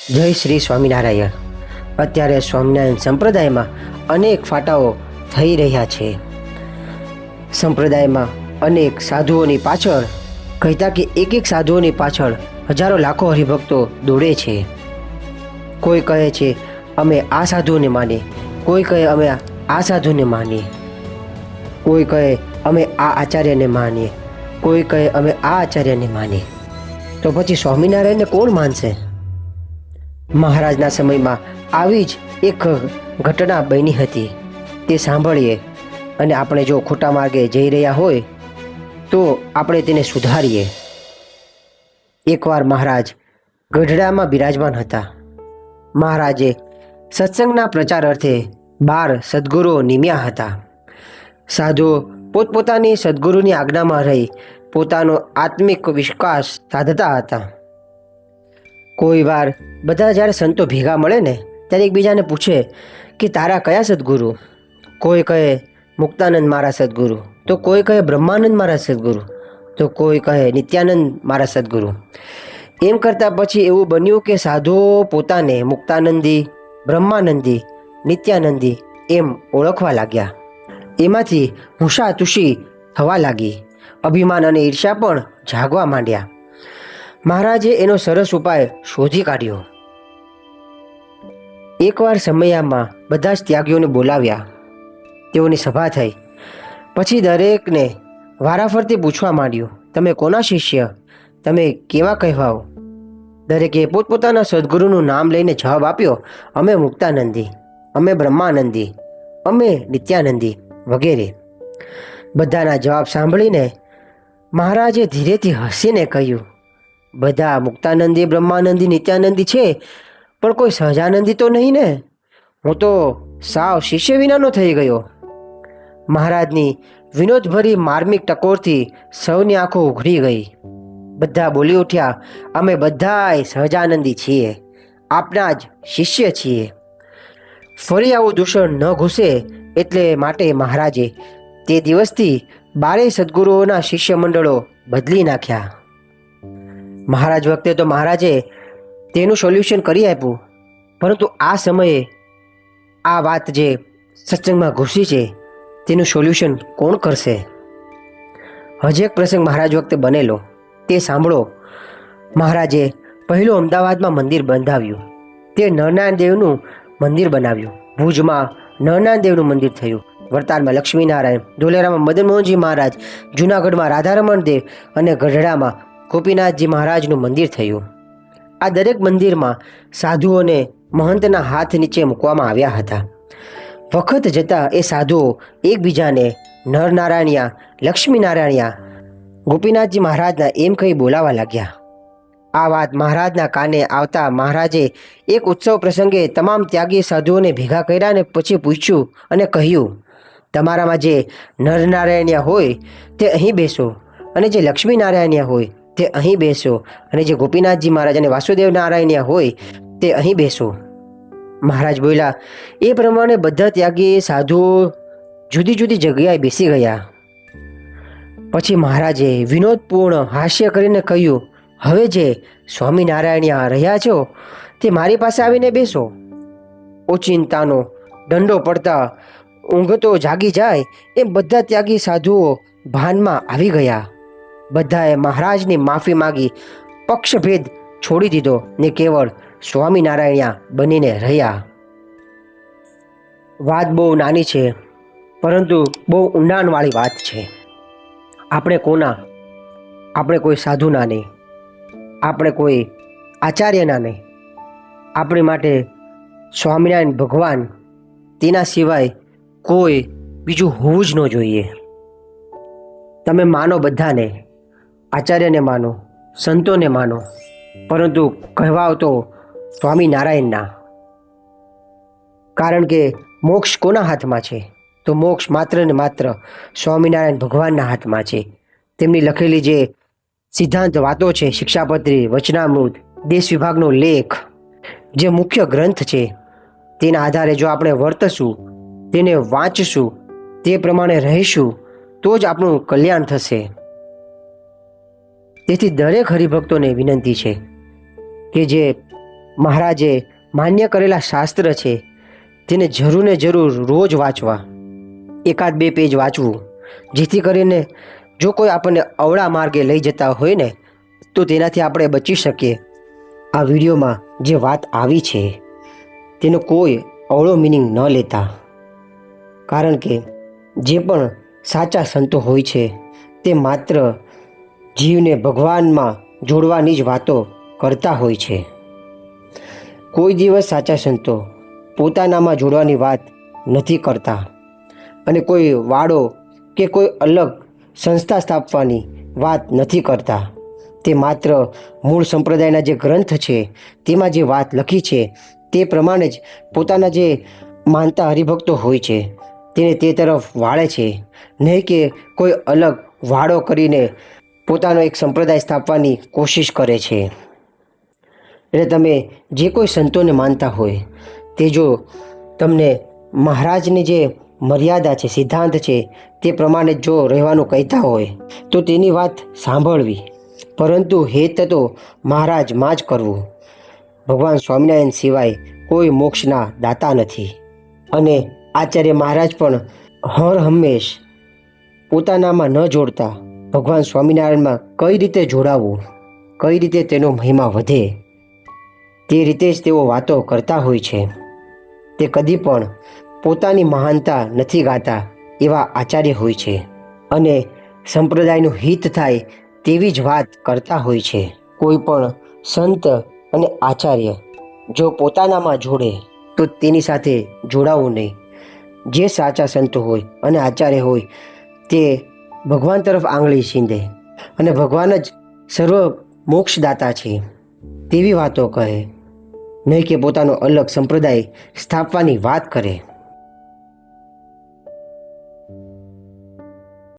જય શ્રી સ્વામિનારાયણ. અત્યારે સ્વામિનારાયણ સંપ્રદાયમાં અનેક ફાટાઓ થઈ રહ્યા છે. સંપ્રદાયમાં અનેક સાધુઓની પાછળ કહેતા કે એક સાધુઓની પાછળ હજારો લાખો હરિભક્તો દોડે છે. કોઈ કહે છે અમે આ સાધુઓને માનીએ, કોઈ કહે અમે આ સાધુને માનીએ, કોઈ કહે અમે આ આચાર્યને માનીએ, કોઈ કહે અમે આ આચાર્યને માનીએ. તો પછી સ્વામિનારાયણને કોણ માનશે? મહારાજના સમયમાં આવી જ એક ઘટના બની હતી, તે સાંભળીએ અને આપણે જો ખોટા માર્ગે જઈ રહ્યા હોય તો આપણે તેને સુધારીએ. એકવાર મહારાજ ગઢડામાં બિરાજમાન હતા. મહારાજે સત્સંગના પ્રચાર અર્થે 12 સદ્ગુરુઓ નિમ્યા હતા. સાધુઓ પોતપોતાની સદ્ગુરુની આજ્ઞામાં રહી પોતાનો આત્મિક વિકાસ સાધતા હતા. કોઈ વાર બધા જ્યારે સંતો ભેગા મળે ને ત્યારે એકબીજાને પૂછે કે તારા કયા સદ્ગુરુ? કોઈ કહે મુક્તાનંદ મારા સદ્ગુરુ, તો કોઈ કહે બ્રહ્માનંદ મારા સદ્ગુરુ, તો કોઈ કહે નિત્યાનંદ મારા સદ્ગુરુ. એમ કરતાં પછી એવું બન્યું કે સાધુઓ પોતાને મુક્તાનંદી, બ્રહ્માનંદી, નિત્યાનંદી એમ ઓળખવા લાગ્યા. એમાંથી હુંસાતુશી થવા લાગી. અભિમાન અને ઈર્ષ્યા પણ જાગવા માંડ્યા. મહારાજે એનો સરસ ઉપાય શોધી કાઢ્યો. એકવાર સમયામાં બધા જ ત્યાગીઓને બોલાવ્યા. તેઓની સભા થઈ. પછી દરેકને વારાફરતી પૂછવા માંડ્યું, તમે કોના શિષ્ય? તમે કેવા કહેવાઓ? દરેકે પોતપોતાના સદ્ગુરુનું નામ લઈને જવાબ આપ્યો, અમે મુક્તાનંદી, અમે બ્રહ્માનંદી, અમે નિત્યાનંદી વગેરે. બધાના જવાબ સાંભળીને મહારાજે ધીરેથી હસીને કહ્યું, બધા મુક્તાનંદી, બ્રહ્માનંદી, નિત્યાનંદી છે, પણ કોઈ સહજાનંદી તો નહીં ને? હું તો સાવ શિષ્ય વિનાનો થઈ ગયો. મહારાજની વિનોદભરી માર્મિક ટકોરથી સૌની આંખો ઉઘડી ગઈ. બધા બોલી ઉઠ્યા, અમે બધાય સહજાનંદી છીએ, આપના જ શિષ્ય છીએ. ફરી આવું દૂષણ ન ઘૂસે એટલે માટે મહારાજે તે દિવસથી 12 સદ્ગુરુઓના શિષ્ય મંડળો બદલી નાખ્યા. મહારાજ વખતે તો મહારાજે તેનું સોલ્યુશન કરી આપ્યું, પરંતુ આ સમયે આ વાત જે સત્સંગમાં ઘૂસી છે તેનું સોલ્યુશન કોણ કરશે? હજી એક પ્રસંગ મહારાજ વખતે બનેલો, તે સાંભળો. મહારાજે પહેલું અમદાવાદમાં મંદિર બંધાવ્યું. તે નરનારાયણ દેવનું મંદિર બનાવ્યું. ભુજમાં નરનારાયણ દેવનું મંદિર થયું. વડતાલમાં લક્ષ્મીનારાયણ, ધોલેરામાં મદન મોહનજી મહારાજ, જૂનાગઢમાં રાધારમણ દેવ અને ગઢડામાં ગોપીનાથજી મહારાજનું મંદિર થયું. આ દરેક મંદિરમાં સાધુઓને મહંતના હાથ નીચે મૂકવામાં આવ્યા હતા. વખત જતાં એ સાધુઓ એકબીજાને નરનારાયણિયા, લક્ષ્મીનારાયણિયા, ગોપીનાથજી મહારાજના એમ કહી બોલાવા લાગ્યા. આ વાત મહારાજના કાને આવતા મહારાજે એક ઉત્સવ પ્રસંગે તમામ ત્યાગી સાધુઓને ભેગા કર્યા અને પછી પૂછ્યું અને કહ્યું, તમારામાં જે નરનારાયણિયા હોય તે અહીં બેસો, અને જે લક્ષ્મીનારાયણિયા હોય તે અહીં બેસો, અને જે ગોપીનાથજી મહારાજ અને વાસુદેવ નારાયણિયા હોય તે અહીં બેસો. મહારાજ બોલ્યા. એ પ્રમાણે બધા ત્યાગી સાધુઓ જુદી જુદી જગ્યાએ બેસી ગયા. પછી મહારાજે વિનોદપૂર્ણ હાસ્ય કરીને કહ્યું, હવે જે સ્વામિનારાયણિયા રહ્યા છો તે મારી પાસે આવીને બેસો. ઓચિંતાનો દંડો પડતા ઊંઘ તો જાગી જાય એમ બધા ત્યાગી સાધુઓ ભાનમાં આવી ગયા. બધાએ મહારાજની માફી માગી પક્ષભેદ છોડી દીધો ને કેવળ સ્વામિનારાયણિયા બનીને રહ્યા. વાત બહુ નાની છે, પરંતુ બહુ ઊંડાણવાળી વાત છે. આપણે કોના? આપણે કોઈ સાધુના નહીં, આપણે કોઈ આચાર્યના નહીં. આપણી માટે સ્વામિનારાયણ ભગવાન, તેના સિવાય કોઈ બીજું હોવું જ ન જોઈએ. તમે માનો બધાને, આચાર્યને માનો, સંતોને માનો, પરંતુ કહેવાઓ તો સ્વામિનારાયણના. કારણ કે મોક્ષ કોના હાથમાં છે? તો મોક્ષ માત્ર ને માત્ર સ્વામિનારાયણ ભગવાનના હાથમાં છે. તેમની લખેલી જે સિદ્ધાંત વાતો છે, શિક્ષાપત્રી, વચનામૃત, દેશ વિભાગનો લેખ, જે મુખ્ય ગ્રંથ છે, તેના આધારે જો આપણે વર્તશું, તેને વાંચશું, તે પ્રમાણે રહીશું તો જ આપણું કલ્યાણ થશે. તેથી દરેક હરિભક્તોને વિનંતી છે કે જે મહારાજે માન્ય કરેલા શાસ્ત્ર છે તેને જરૂર ને જરૂર રોજ વાંચવા, એકાદ બે પેજ વાંચવું, જેથી કરીને જો કોઈ આપણને અવળા માર્ગે લઈ જતા હોય ને તો તેનાથી આપણે બચી શકીએ. આ વિડીયોમાં જે વાત આવી છે તેનો કોઈ અવળો મિનિંગ ન લેતા, કારણ કે જે પણ સાચા સંતો હોય છે તે માત્ર જીવને ભગવાનમાં જોડવાની જ વાતો કરતા હોય છે. કોઈ દિવસ સાચા સંતો પોતાનામાં જોડવાની વાત નથી કરતા અને કોઈ વાડો કે કોઈ અલગ સંસ્થા સ્થાપવાની વાત નથી કરતા. તે માત્ર મૂળ સંપ્રદાયના જે ગ્રંથ છે તેમાં જે વાત લખી છે તે પ્રમાણે જ પોતાના જે માનતા હરિભક્તો હોય છે તેને તે તરફ વાળે છે, નહીં કે કોઈ અલગ વાડો કરીને પોતાનો એક સંપ્રદાય સ્થાપવાની કોશિશ કરે છે. એટલે તમે જે કોઈ સંતોને માનતા હોય તે જો તમને મહારાજની જે મર્યાદા છે, સિદ્ધાંત છે તે પ્રમાણે જો રહેવાનું કહેતા હોય તો તેની વાત સાંભળવી, પરંતુ હેત તો મહારાજમાં જ કરવું. ભગવાન સ્વામિનારાયણ સિવાય કોઈ મોક્ષના દાતા નથી. અને આચાર્ય મહારાજ પણ હર હંમેશ પોતાનામાં ન જોડતા ભગવાન સ્વામિનારાયણમાં કઈ રીતે જોડાવવું, કઈ રીતે તેનો મહિમા વધે તે રીતે જ તેઓ વાતો કરતા હોય છે. તે કદી પણ પોતાની મહાનતા નથી ગાતા એવા આચાર્ય હોય છે અને સંપ્રદાયનું હિત થાય તેવી જ વાત કરતા હોય છે. કોઈ પણ સંત અને આચાર્ય જો પોતાનામાં જોડે તો તેની સાથે જોડાવું નહીં. જે સાચા સંતો હોય અને આચાર્ય હોય તે ભગવાન તરફ આંગળી ચીંધે અને ભગવાન જ સર્વ મોક્ષદાતા છે તેવી વાતો કહે, નહીં કે પોતાનો અલગ સંપ્રદાય સ્થાપવાની વાત કરે.